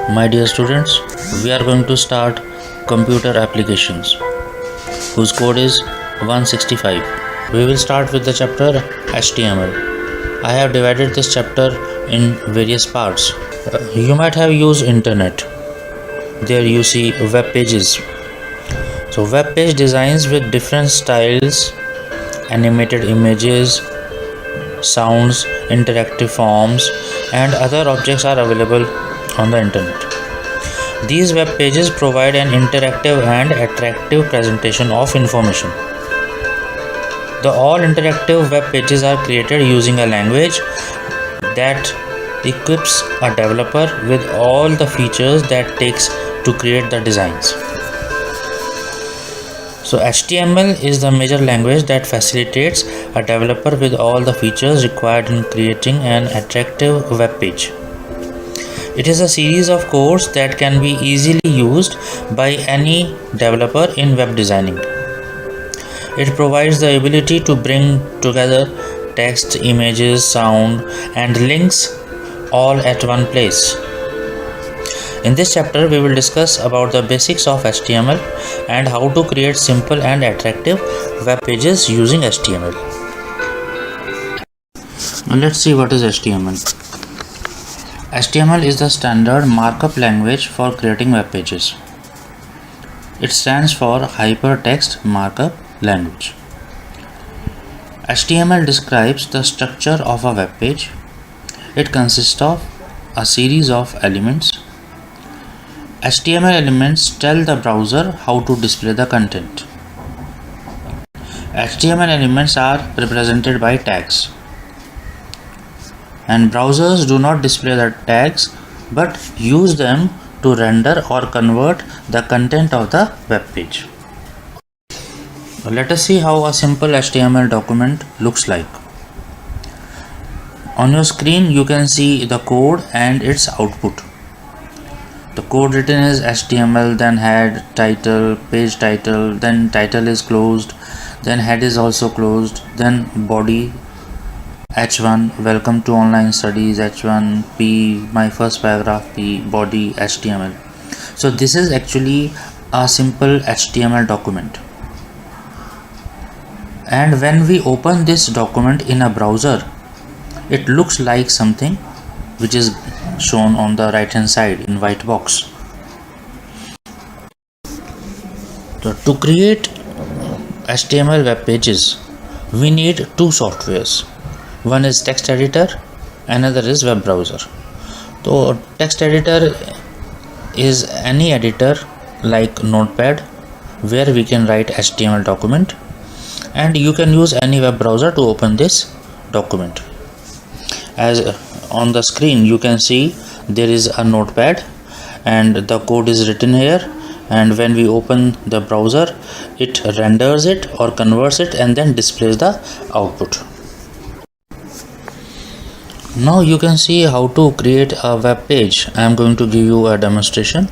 My dear students, we are going to start computer applications whose code is 165. We will start with the chapter HTML. I have divided this chapter in various parts. You might have used internet. There you see web pages. So web page designs with different styles, animated images, sounds, interactive forms and other objects are available on the internet. These web pages provide an interactive and attractive presentation of information. The all interactive web pages are created using a language that equips a developer with all the features that takes to create the designs. So HTML is the major language that facilitates a developer with all the features required in creating an attractive web page. It is a series of codes that can be easily used by any developer in web designing. It provides the ability to bring together text, images, sound, and links all at one place. In this chapter, we will discuss about the basics of HTML and how to create simple and attractive web pages using HTML. Now let's see what is HTML. HTML is the standard markup language for creating web pages. It stands for Hypertext Markup Language. HTML describes the structure of a web page. It consists of a series of elements. HTML elements tell the browser how to display the content. HTML elements are represented by tags. And browsers do not display the tags but use them to render or convert the content of the web page. Let us see how a simple HTML document looks like. On your screen you can see the code and its output. The code written is HTML, then head, title, page title, then title is closed, then head is also closed, then body H1, welcome to online studies, H1, P, my first paragraph, P, body, HTML. So this is actually a simple HTML document. And when we open this document in a browser, it looks like something which is shown on the right hand side in white box. So to create HTML web pages, we need two softwares. One is text editor, another is web browser. So text editor is any editor like Notepad where we can write HTML document, and you can use any web browser to open this document. As on the screen you can see there is a notepad and the code is written here, and when we open the browser it renders it or converts it and then displays the output. Now you can see how to create a web page. I am going to give you a demonstration.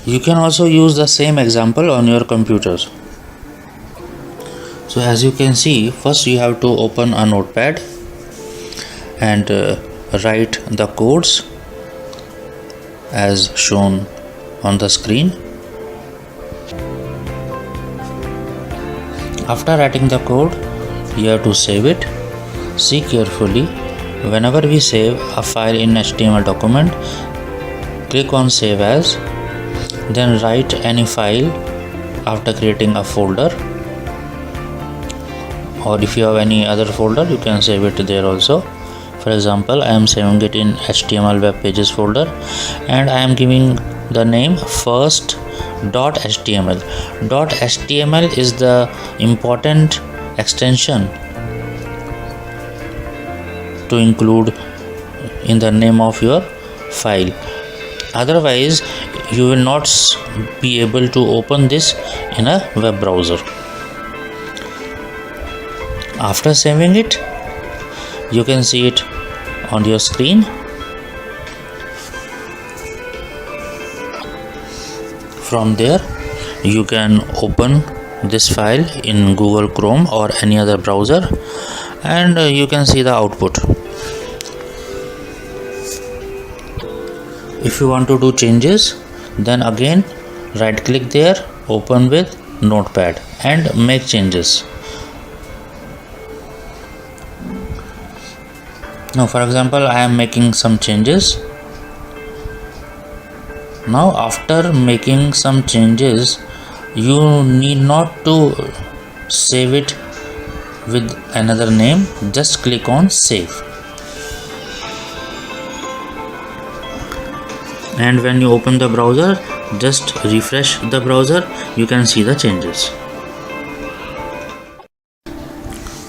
You can also use the same example on your computers. So as you can see, first you have to open a notepad and write the codes as shown on the screen. After writing the code, you have to save it. See carefully, whenever we save a file in HTML document, click on save as, then write any file after creating a folder, or if you have any other folder you can save it there also. For example, I am saving it in HTML web pages folder and I am giving the name first.html. .html is the important extension to include in the name of your file. Otherwise you will not be able to open this in a web browser. After saving it, you can see it on your screen. From there you can open this file in Google Chrome or any other browser and you can see the output. If you want to do changes, then again right click there, open with Notepad and make changes. Now for example, I am making some changes. Now after making some changes, you need not to save it with another name, just click on save. And when you open the browser, just refresh the browser, you can see the changes.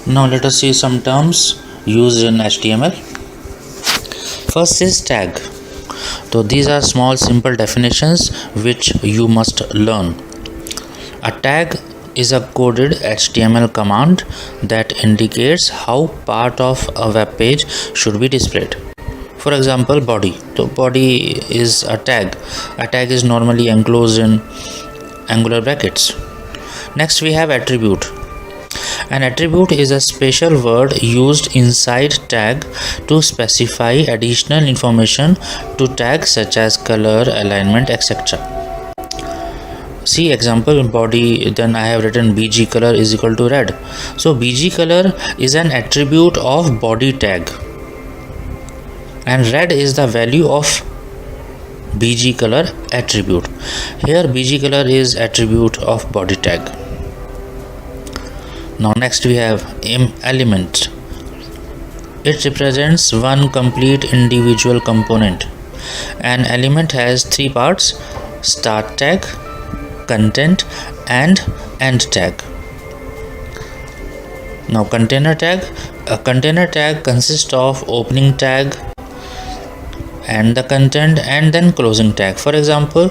Now let us see some terms used in HTML. First is tag. So these are small simple definitions which you must learn. A tag is a coded HTML command that indicates how part of a web page should be displayed. For example, body. So body is a tag. A tag is normally enclosed in angular brackets. Next we have attribute. An attribute is a special word used inside tag to specify additional information to tags such as color, alignment, etc. See example body, then I have written bg color is equal to red. So bg color is an attribute of body tag, and red is the value of bg color attribute. Here bg color is attribute of body tag. Now next we have element. It represents one complete individual component. An element has three parts: start tag, content, and end tag. Now container tag. A container tag consists of opening tag and the content and then closing tag. For example,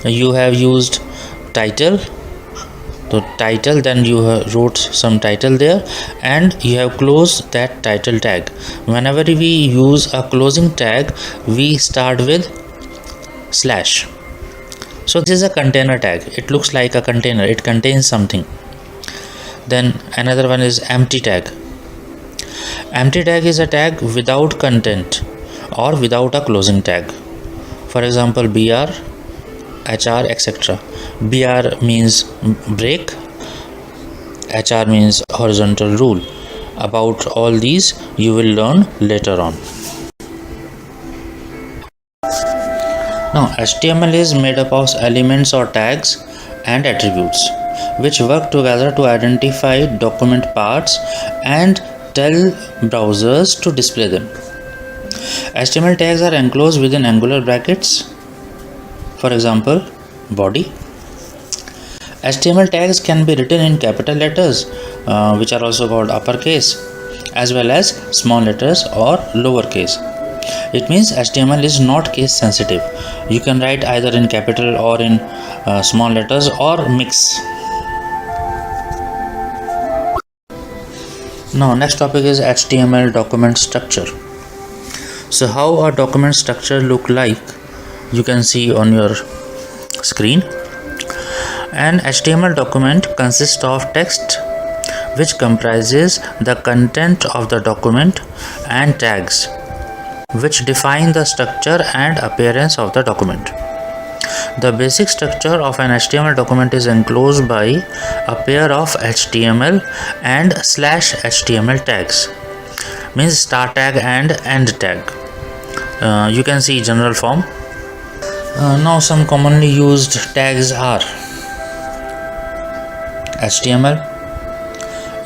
you have used title. So title, then you wrote some title there and you have closed that title tag. Whenever we use a closing tag, we start with slash. So this is a container tag. It looks like a container. It contains something. Then another one is empty tag. Empty tag is a tag without content or without a closing tag. For example, br, hr, etc. br means break, hr means horizontal rule. About all these you will learn later on. Now HTML is made up of elements or tags and attributes which work together to identify document parts and tell browsers to display them. HTML tags are enclosed within angular brackets. For example, body. HTML tags can be written in capital letters, which are also called uppercase, as well as small letters or lowercase. It means HTML is not case sensitive. You can write either in capital or in small letters or mix. Now next topic is HTML document structure. So how a document structure look like, you can see on your screen. An HTML document consists of text which comprises the content of the document and tags which define the structure and appearance of the document. The basic structure of an HTML document is enclosed by a pair of HTML and /HTML tags, means start tag and end tag. You can see general form. Now some commonly used tags are HTML.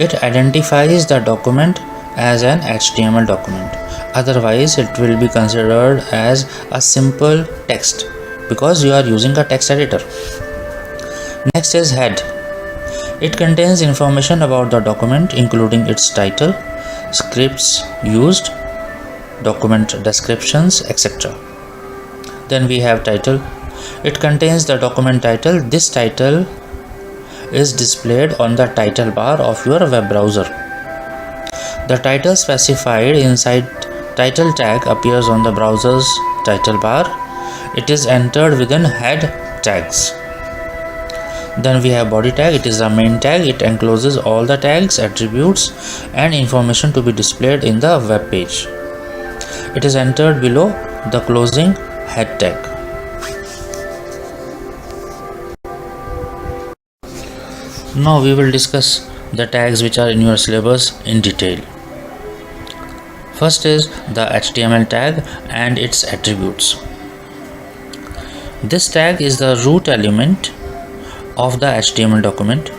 It identifies the document as an HTML document. Otherwise, it will be considered as a simple text because you are using a text editor. Next is head. It contains information about the document, including its title, scripts used, document descriptions, etc. Then we have title. It contains the document title. This title is displayed on the title bar of your web browser. The title specified inside title tag appears on the browser's title bar. It is entered within head tags. Then we have body tag. It is the main tag. It encloses all the tags, attributes, and information to be displayed in the web page. It is entered below the closing head tag. Now we will discuss the tags which are in your syllabus in detail. First is the HTML tag and its attributes. This tag is the root element of the HTML document.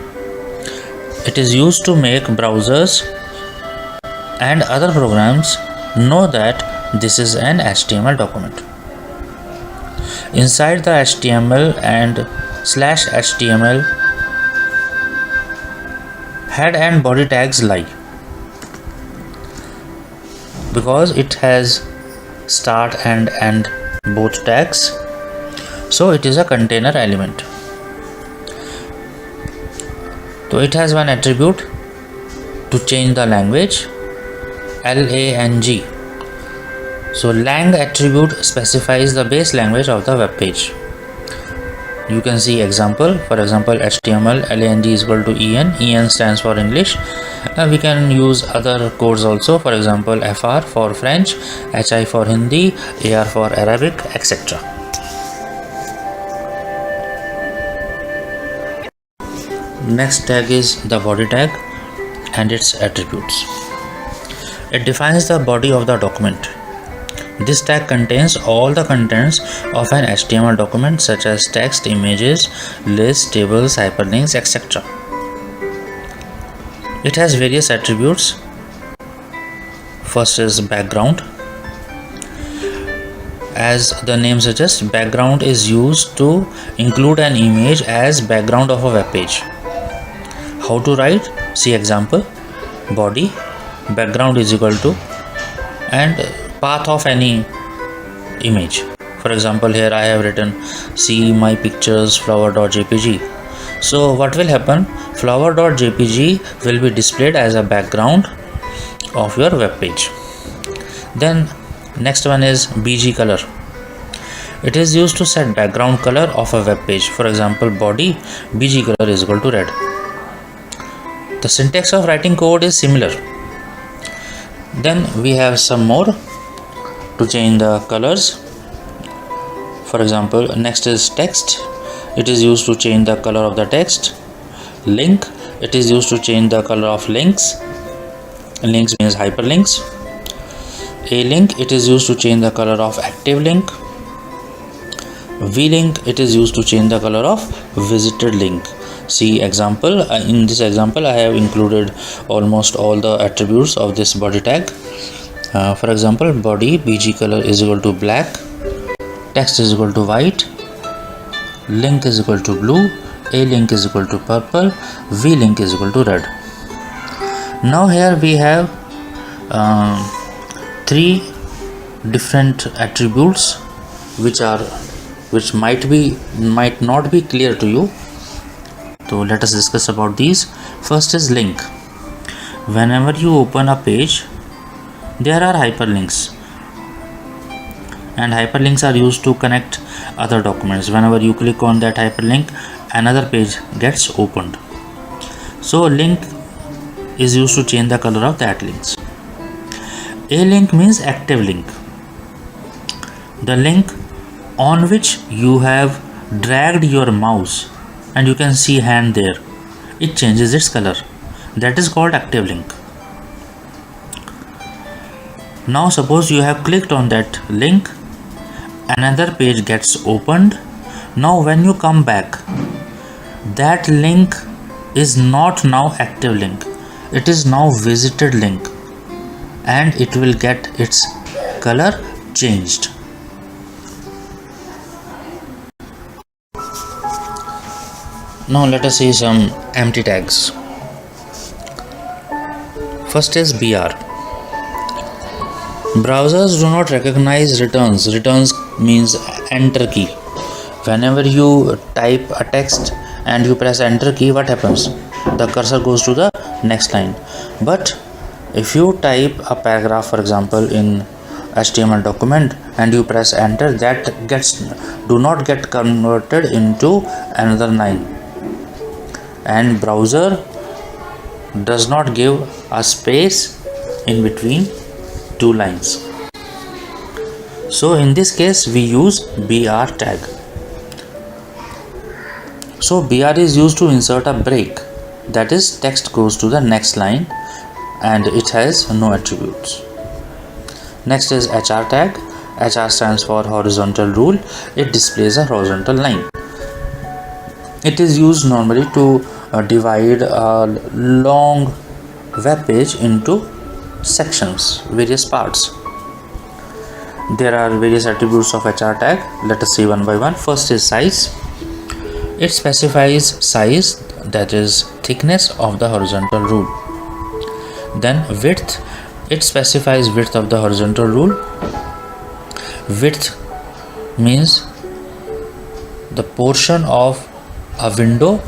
It is used to make browsers and other programs know that this is an HTML document. Inside the HTML and /HTML, head and body tags lie because it has start and end both tags, so it is a container element. So it has one attribute to change the language, lang. So lang attribute specifies the base language of the web page. You can see example. For example, HTML lang is equal to en stands for English. We can use other codes also. For example, fr for French, hi for Hindi, ar for Arabic, etc. Next tag is the body tag and its attributes. It defines the body of the document. This tag contains all the contents of an HTML document such as text, images, lists, tables, hyperlinks, etc. It has various attributes. First is background. As the name suggests, background is used to include an image as background of a web page. How to write? See example. Body background is equal to and path of any image. For example, here I have written see my pictures flower.jpg. So what will happen? Flower.jpg will be displayed as a background of your web page. Then next one is bg color. It is used to set background color of a web page. For example, body bg color is equal to red. The syntax of writing code is similar. Then we have some more to change the colors. For example, next is text. It is used to change the color of the text. Link. It is used to change the color of links. Links means hyperlinks. A link. It is used to change the color of active link. V-link. It is used to change the color of visited link. See example. In this example, I have included almost all the attributes of this body tag. For example, body bg color is equal to black, text is equal to white, link is equal to blue, a link is equal to purple, v link is equal to red. Now here we have three different attributes which might not be clear to you. So let us discuss about these. First is link. Whenever you open a page, there are hyperlinks, and hyperlinks are used to connect other documents. Whenever you click on that hyperlink, another page gets opened. So link is used to change the color of that links. A link means active link. The link on which you have dragged your mouse and you can see hand there, it changes its color. That is called active link. Now suppose you have clicked on that link, another page gets opened. Now when you come back, that link is not now active link, it is now visited link, and it will get its color changed. Now let us see some empty tags. First is BR. Browsers do not recognize returns. Returns means enter key. Whenever you type a text and you press enter key, what happens? The cursor goes to the next line. But if you type a paragraph, for example, in HTML document and you press enter, that do not get converted into another line, and browser does not give a space in between two lines. So in this case we use BR tag. So BR is used to insert a break, that is text goes to the next line and it has no attributes. Next is HR tag. HR stands for horizontal rule. It displays a horizontal line. It is used normally to divide a long web page into sections, various parts. There are various attributes of HR tag. Let us see one by one. First is size. It specifies size, that is thickness of the horizontal rule. Then width. It specifies width of the horizontal rule. Width means the portion of a window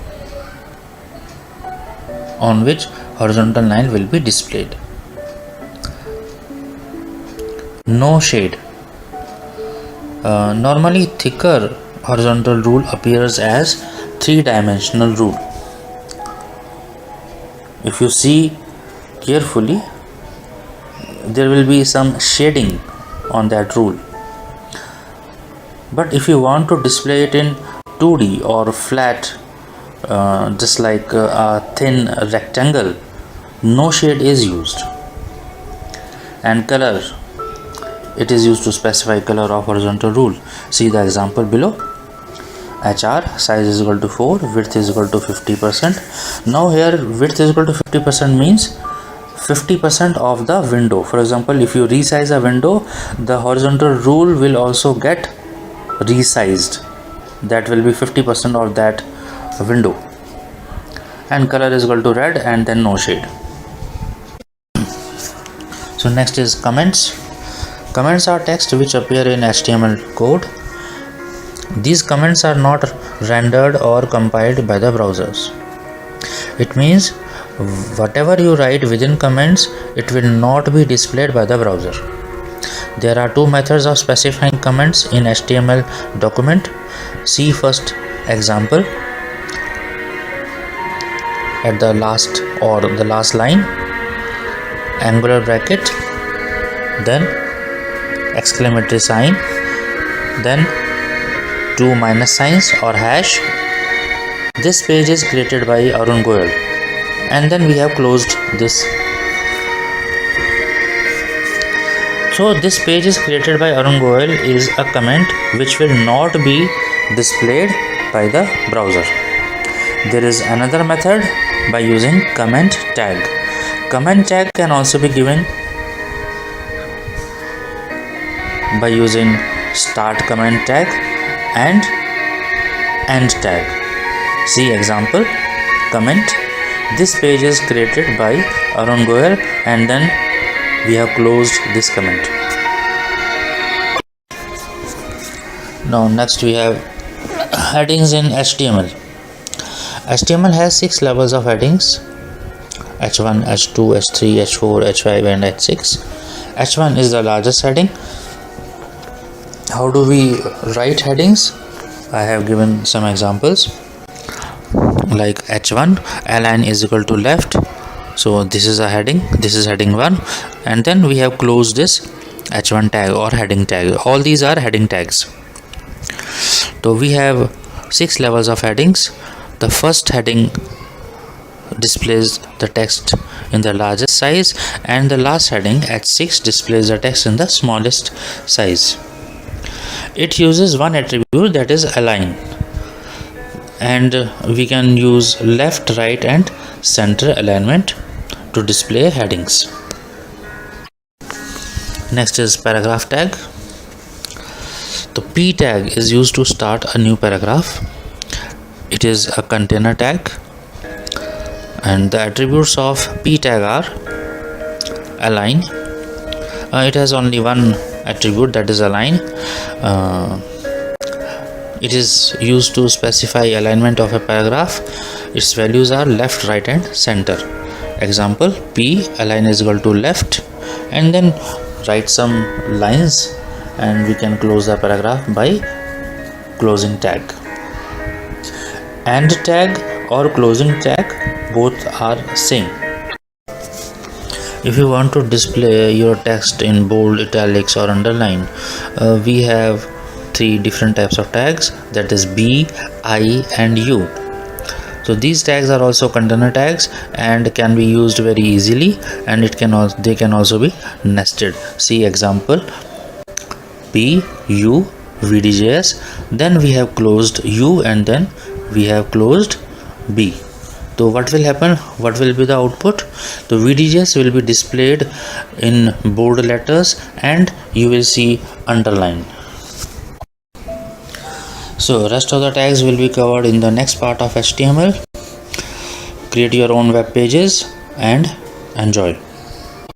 on which horizontal line will be displayed. No shade. Normally thicker horizontal rule appears as three-dimensional rule. If you see carefully, there will be some shading on that rule. But if you want to display it in 2D or flat, just like a thin rectangle, no shade is used. And color, it is used to specify color of horizontal rule. See the example below. HR size is equal to 4, width is equal to 50%. Now here width is equal to 50% means 50% of the window. For example, if you resize a window, the horizontal rule will also get resized. That will be 50% of that window. And color is equal to red and then no shade. So next is comments. Comments are text which appear in HTML code. These comments are not rendered or compiled by the browsers. It means whatever you write within comments, it will not be displayed by the browser. There are two methods of specifying comments in HTML document. See first example at the last or the last line, angular bracket, then exclamatory sign, then two minus signs or hash. This page is created by Arun Goyal, and then we have closed this. So this page is created by Arun Goyal is a comment which will not be displayed by the browser. There is another method by using comment tag. Comment tag can also be given by using start comment tag and end tag. See example, comment. This page is created by Arun Goyal and then we have closed this comment. Now next we have headings in HTML. HTML has 6 levels of headings: H1, H2, H3, H4, H5 and H6. H1 is the largest heading. How do we write headings? I have given some examples. Like H1, align is equal to left. So this is a heading, this is heading 1, and then we have closed this H1 tag or heading tag. All these are heading tags. So we have 6 levels of headings. The first heading displays the text in the largest size, and the last heading H6 displays the text in the smallest size. It uses one attribute, that is align, and we can use left, right and center alignment to display headings. Next is paragraph tag. The P tag is used to start a new paragraph. It is a container tag, and the attributes of P tag are align. It has only one attribute, that is align. It is used to specify alignment of a paragraph. Its values are left, right and center. Example, P align is equal to left, and then write some lines and we can close the paragraph by closing tag. End tag or closing tag, both are same. If you want to display your text in bold, italics or underline, we have three different types of tags, that is B, I and U. So these tags are also container tags and can be used very easily, and they can also be nested. See example P, U, VDJS, then we have closed U and then we have closed B. So what will happen? What will be the output? The VDJS will be displayed in bold letters and you will see underline. So rest of the tags will be covered in the next part of HTML. Create your own web pages and enjoy.